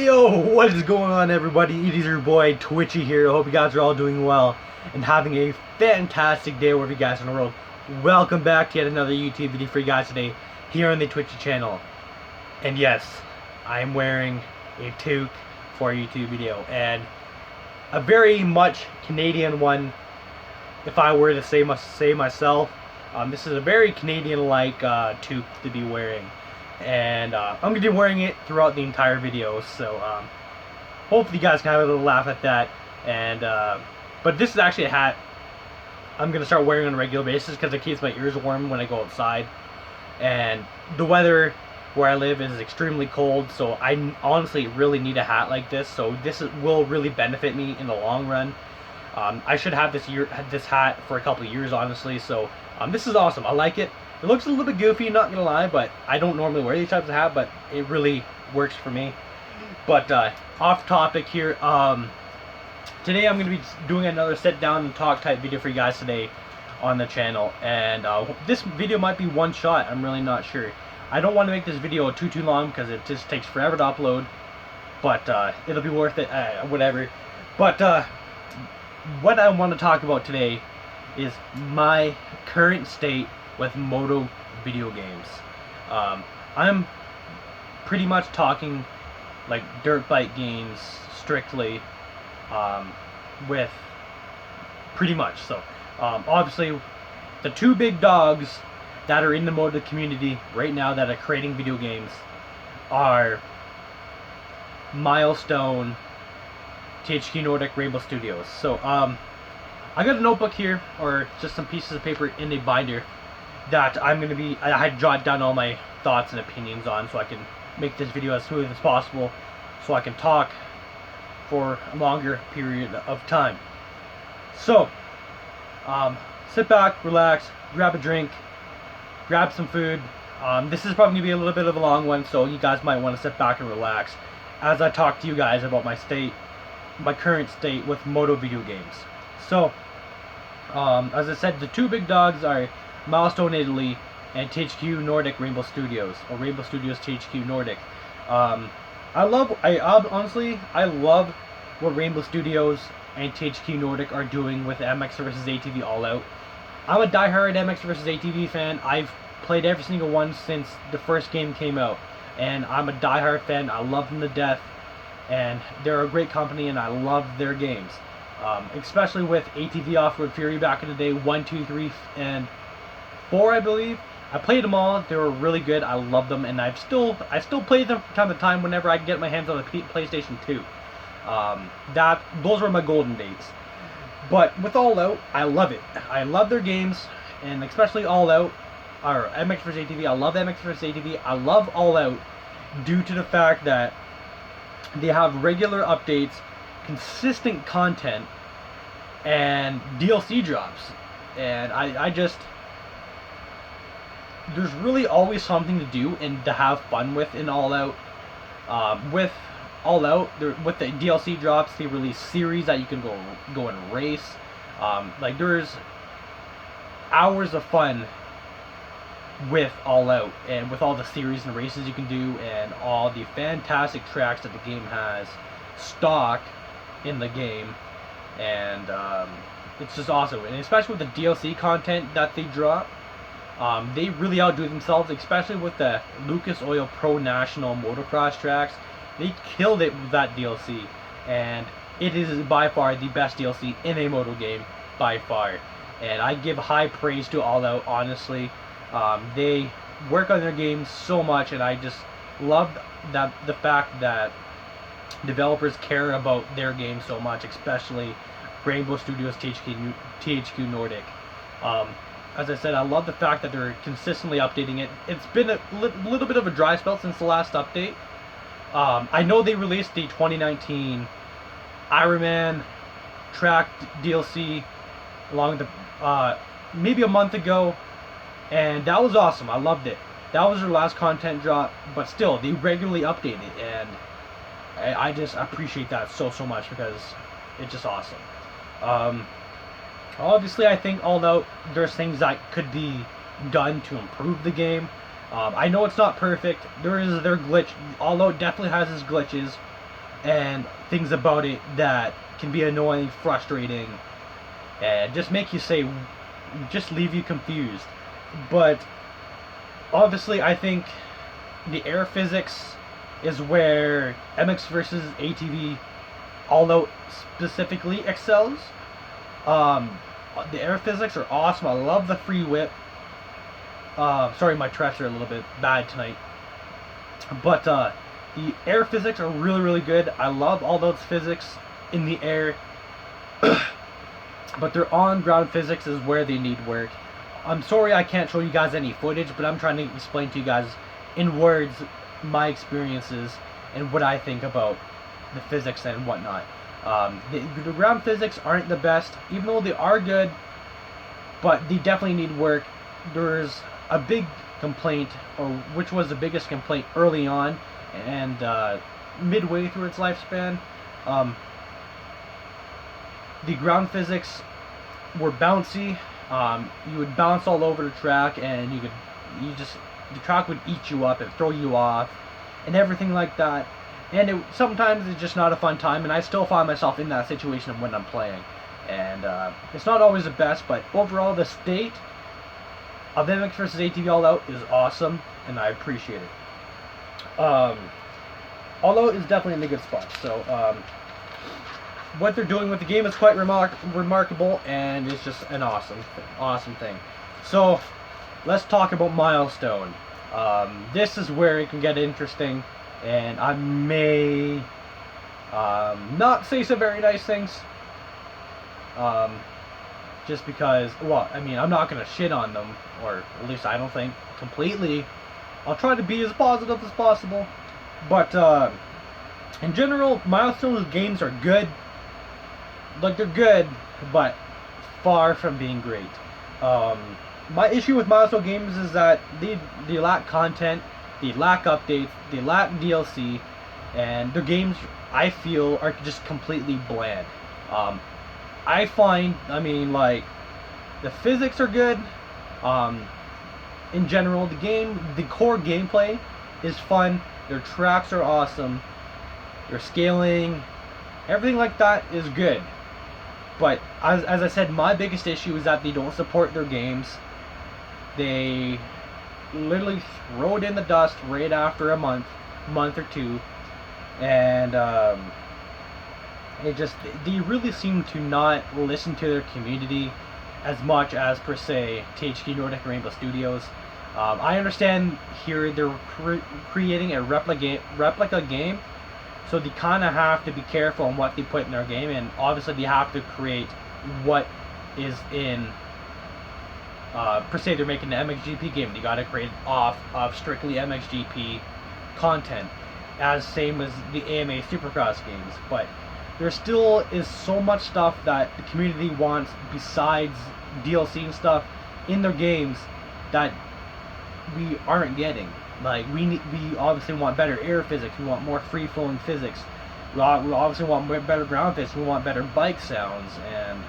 Hey yo, what is going on everybody? It is your boy TWITCHII here. I hope you guys are all doing well and having a fantastic day wherever you guys in the world. Welcome back to yet another YouTube video for you guys today here on the TWITCHII channel. And yes, I'm wearing a toque for a YouTube video, and a very much Canadian one if I were to say myself. This is a very Canadian-like toque to be wearing. And I'm going to be wearing it throughout the entire video, so hopefully you guys can have a little laugh at that. And but this is actually a hat I'm going to start wearing on a regular basis because it keeps my ears warm when I go outside. And the weather where I live is extremely cold, so I honestly really need a hat like this. So will really benefit me in the long run. I should have this hat for a couple of years, honestly. So this is awesome. I like it. It looks a little bit goofy, not gonna lie, but I don't normally wear these types of hats, but it really works for me. But off topic here, today I'm gonna be doing another sit down and talk type video for you guys today on the channel, and this video might be one shot. I'm really not sure. I don't want to make this video too long because it just takes forever to upload, but it'll be worth it, whatever. But what I want to talk about today is my current state with Moto video games. I'm pretty much talking like dirt bike games strictly, with pretty much. So obviously the two big dogs that are in the Moto community right now that are creating video games are Milestone, THQ Nordic, Rainbow Studios. So I got a notebook here, or just some pieces of paper in a binder that I had jotted down all my thoughts and opinions on, so I can make this video as smooth as possible, so I can talk for a longer period of time. So, sit back, relax, grab a drink, grab some food. This is probably going to be a little bit of a long one, so you guys might want to sit back and relax as I talk to you guys about my current state with Moto video games. So, as I said, the two big dogs are Milestone Italy and THQ Nordic Rainbow Studios, or Rainbow Studios THQ Nordic. Honestly, I love what Rainbow Studios and THQ Nordic are doing with MX vs ATV All Out. I'm a diehard MX vs ATV fan. I've played every single one since the first game came out, and I'm a diehard fan. I love them to death, and they're a great company, and I love their games. Especially with ATV Off-Road Fury back in the day, 1, 2, 3, and 4, I believe. I played them all. They were really good. I love them, and I still play them from time to time whenever I can get my hands on the PlayStation 2. Those were my golden days. But with All Out, I love it. I love their games, and especially All Out, or MX vs ATV. I love MX vs ATV. I love All Out due to the fact that they have regular updates, consistent content, and DLC drops. And there's really always something to do and to have fun with in All Out. With All Out, with the DLC drops, they release series that you can go and race. Like, there's hours of fun with All Out, and with all the series and races you can do, and all the fantastic tracks that the game has stock in the game. And it's just awesome, and especially with the DLC content that they drop. They really outdo themselves, especially with the Lucas Oil Pro National motocross tracks. They killed it with that DLC, and it is by far the best DLC in a Moto game, by far. And I give high praise to All Out, honestly. They work on their games so much, and I just love the fact that developers care about their game so much, especially Rainbow Studios THQ Nordic. As I said, I love the fact that they're consistently updating it. It's been a little bit of a dry spell since the last update. I know they released the 2019 Ironman track DLC along the maybe a month ago, and that was awesome. I loved it. That was their last content drop, but still, they regularly update it, and I just appreciate that so much because it's just awesome. Obviously, I think All Out, there's things that could be done to improve the game. I know it's not perfect. Their glitch. All Out definitely has its glitches. and things about it that can be annoying, frustrating, and just make you just leave you confused. But obviously, I think the air physics is where MX versus ATV All Out specifically excels. The air physics are awesome. I love the free whip. Sorry, my tracks are a little bit bad tonight. But the air physics are really, really good. I love all those physics in the air. But their on-ground physics is where they need work. I'm sorry I can't show you guys any footage, but I'm trying to explain to you guys in words my experiences and what I think about the physics and whatnot. The ground physics aren't the best, even though they are good, but they definitely need work. There's a big complaint, or which was the biggest complaint early on, and midway through its lifespan. The ground physics were bouncy. You would bounce all over the track, and the track would eat you up and throw you off, and everything like that. And sometimes it's just not a fun time, and I still find myself in that situation when I'm playing. And it's not always the best, but overall, the state of MX vs. ATV All Out is awesome, and I appreciate it. All Out is definitely in a good spot. So what they're doing with the game is quite remarkable, and it's just an awesome thing. So let's talk about Milestone. This is where it can get interesting, and I may not say some very nice things. Just because, well, I mean, I'm not going to shit on them, or at least I don't think completely. I'll try to be as positive as possible. But in general, Milestone's games are good. Like, they're good, but far from being great. My issue with Milestone games is that they lack content, they lack updates, they lack DLC, and their games, I feel, are just completely bland. I find, I mean, like, the physics are good. In general, the core gameplay is fun. Their tracks are awesome. Their scaling, everything like that is good. But as I said, my biggest issue is that they don't support their games. They literally throw it in the dust right after a month or two, and they really seem to not listen to their community as much as, per se, THQ Nordic Rainbow Studios. I understand here they're creating a replica game, so they kind of have to be careful on what they put in their game, and obviously they have to create what is in, per se, they're making an MXGP game. They got to create off of strictly MXGP content, as same as the AMA Supercross games. But there still is so much stuff that the community wants besides DLC and stuff in their games that we aren't getting. Like, we obviously want better air physics, we want more free-flowing physics, we obviously want better ground physics, we want better bike sounds, and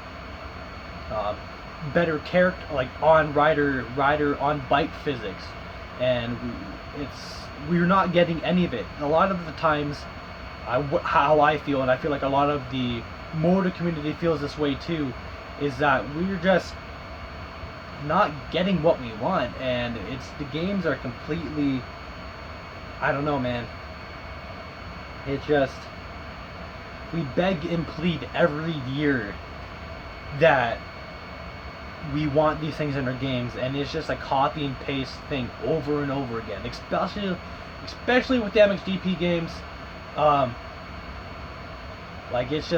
better character, like rider on bike physics, and we're not getting any of it. A lot of the times, how I feel, and I feel like a lot of the Moto community feels this way too, is that we're just not getting what we want, and the games are completely, I don't know, man. It's just, we beg and plead every year that we want these things in our games, and it's just a copy and paste thing over and over again, especially with the MXGP games. Like, it's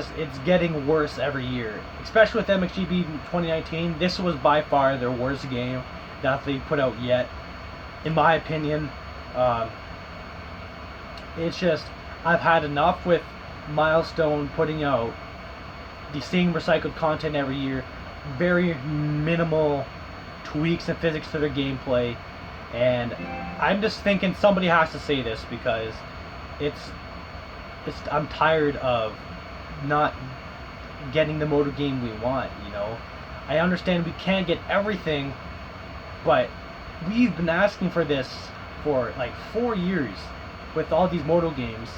getting worse every year. Especially with MXGP 2019, this was by far their worst game that they put out yet, in my opinion. It's just, I've had enough with Milestone putting out the same recycled content every year, very minimal tweaks and physics to their gameplay, and I'm just thinking somebody has to say this, because I'm tired of not getting the Moto game we want, you know. I understand we can't get everything, but we've been asking for this for like 4 years with all these Moto games,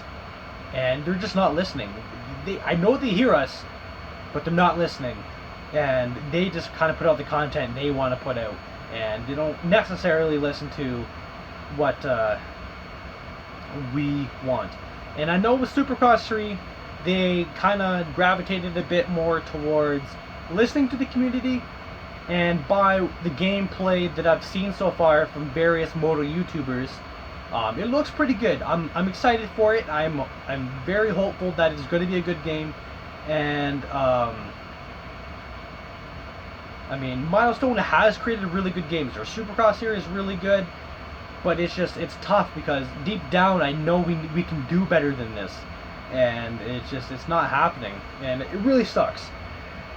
and they're just not listening. I know they hear us, but they're not listening, and they just kind of put out the content they want to put out, and they don't necessarily listen to what we want. And I know with Supercross 3, they kind of gravitated a bit more towards listening to the community, and by the gameplay that I've seen so far from various Moto YouTubers, it looks pretty good. I'm excited for it. I'm very hopeful that it's going to be a good game, and I mean, Milestone has created really good games. Their Supercross here is really good, but it's tough because deep down I know we can do better than this, and it's not happening, and it really sucks.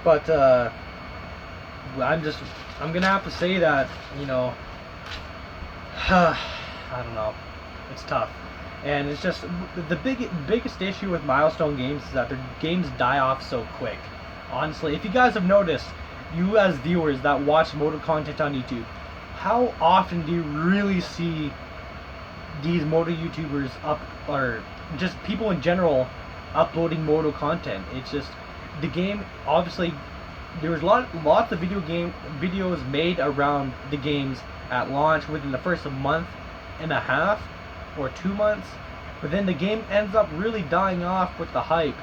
But I'm gonna have to say that, you know, I don't know, it's tough, and it's just the biggest issue with Milestone games is that their games die off so quick. Honestly, if you guys have noticed, you as viewers that watch Moto content on YouTube, how often do you really see these Moto YouTubers or just people in general uploading Moto content? It's just, the game, obviously, there was lots of videos made around the games at launch within the first month and a half or 2 months, but then the game ends up really dying off with the hype,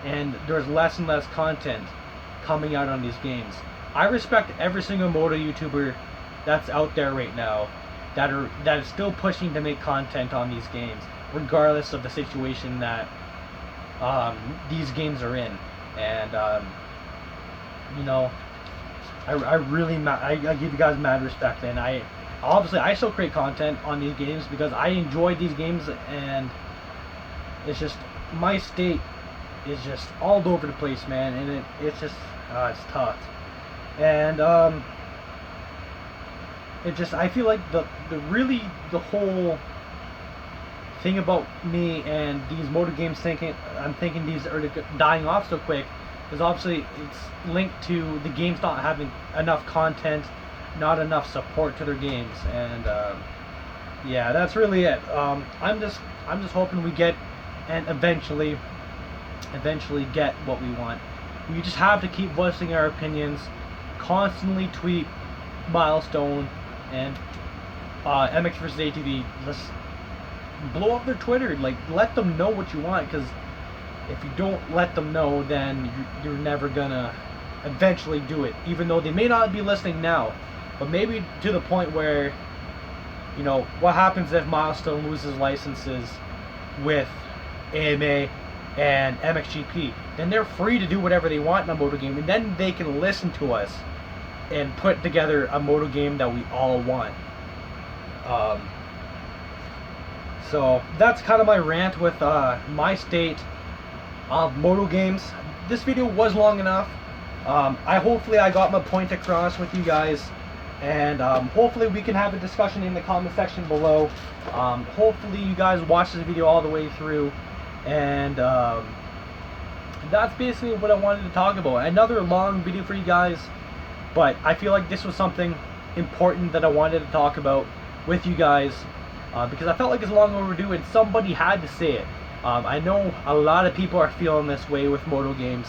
and there's less and less content coming out on these games. I respect every single Moto YouTuber that's out there right now that is still pushing to make content on these games, regardless of the situation that these games are in. And you know, I give you guys mad respect, and I still create content on these games because I enjoy these games, and it's just, my state is just all over the place, man, and it's just it's tough. And I feel like the whole thing about me and these Moto games I'm thinking these are dying off so quick is obviously it's linked to the games not having enough content, not enough support to their games, and yeah, that's really it. I'm just hoping we get, and eventually get what we want. We just have to keep voicing our opinions, constantly tweet Milestone and MX vs ATV. Just blow up their Twitter, like, let them know what you want, because if you don't let them know, then you're never gonna eventually do it, even though they may not be listening now, but maybe to the point where, you know, what happens if Milestone loses licenses with AMA and MXGP? Then they're free to do whatever they want in a Moto game, and then they can listen to us and put together a Moto game that we all want. So that's kind of my rant with my state of Moto games. This video was long enough. Hopefully I got my point across with you guys, and hopefully we can have a discussion in the comment section below. Hopefully you guys watch this video all the way through, and that's basically what I wanted to talk about. Another long video for you guys, but I feel like this was something important that I wanted to talk about with you guys, because I felt like it's long overdue and somebody had to say it. I know a lot of people are feeling this way with Moto games,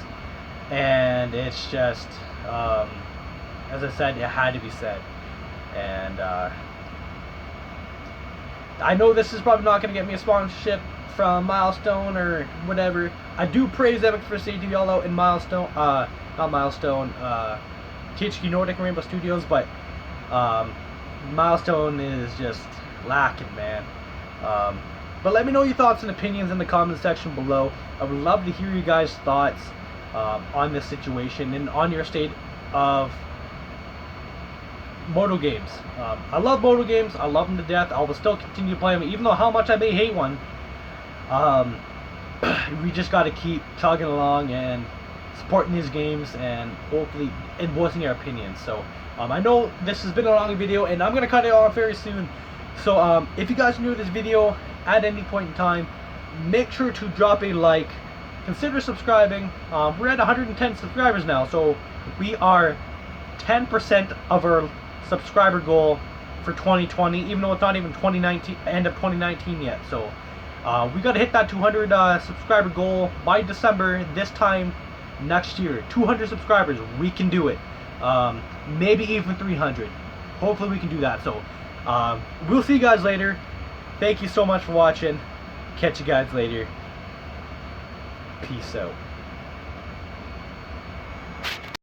and it's just, as I said, it had to be said. And I know this is probably not going to get me a sponsorship from Milestone or whatever. I do praise MX vs ATV all out in Milestone, not Milestone, TWITCHII Nordic Rainbow Studios, but Milestone is just lacking, man. But let me know your thoughts and opinions in the comment section below. I would love to hear you guys' thoughts on this situation and on your state of Moto games. I love Moto games. I love them to death. I will still continue to play them, even though how much I may hate one. We just got to keep chugging along and supporting these games, and hopefully and voicing our opinions. So I know this has been a long video, and I'm gonna cut it off very soon. So if you guys are new to this video at any point in time, make sure to drop a like, consider subscribing. We're at 110 subscribers now, so we are 10% of our subscriber goal for 2020, even though it's not even 2019, end of 2019 yet. So We gotta hit that 200 subscriber goal by December this time next year. 200 subscribers, we can do it. Maybe even 300. Hopefully we can do that. So we'll see you guys later. Thank you so much for watching. Catch you guys later. Peace out.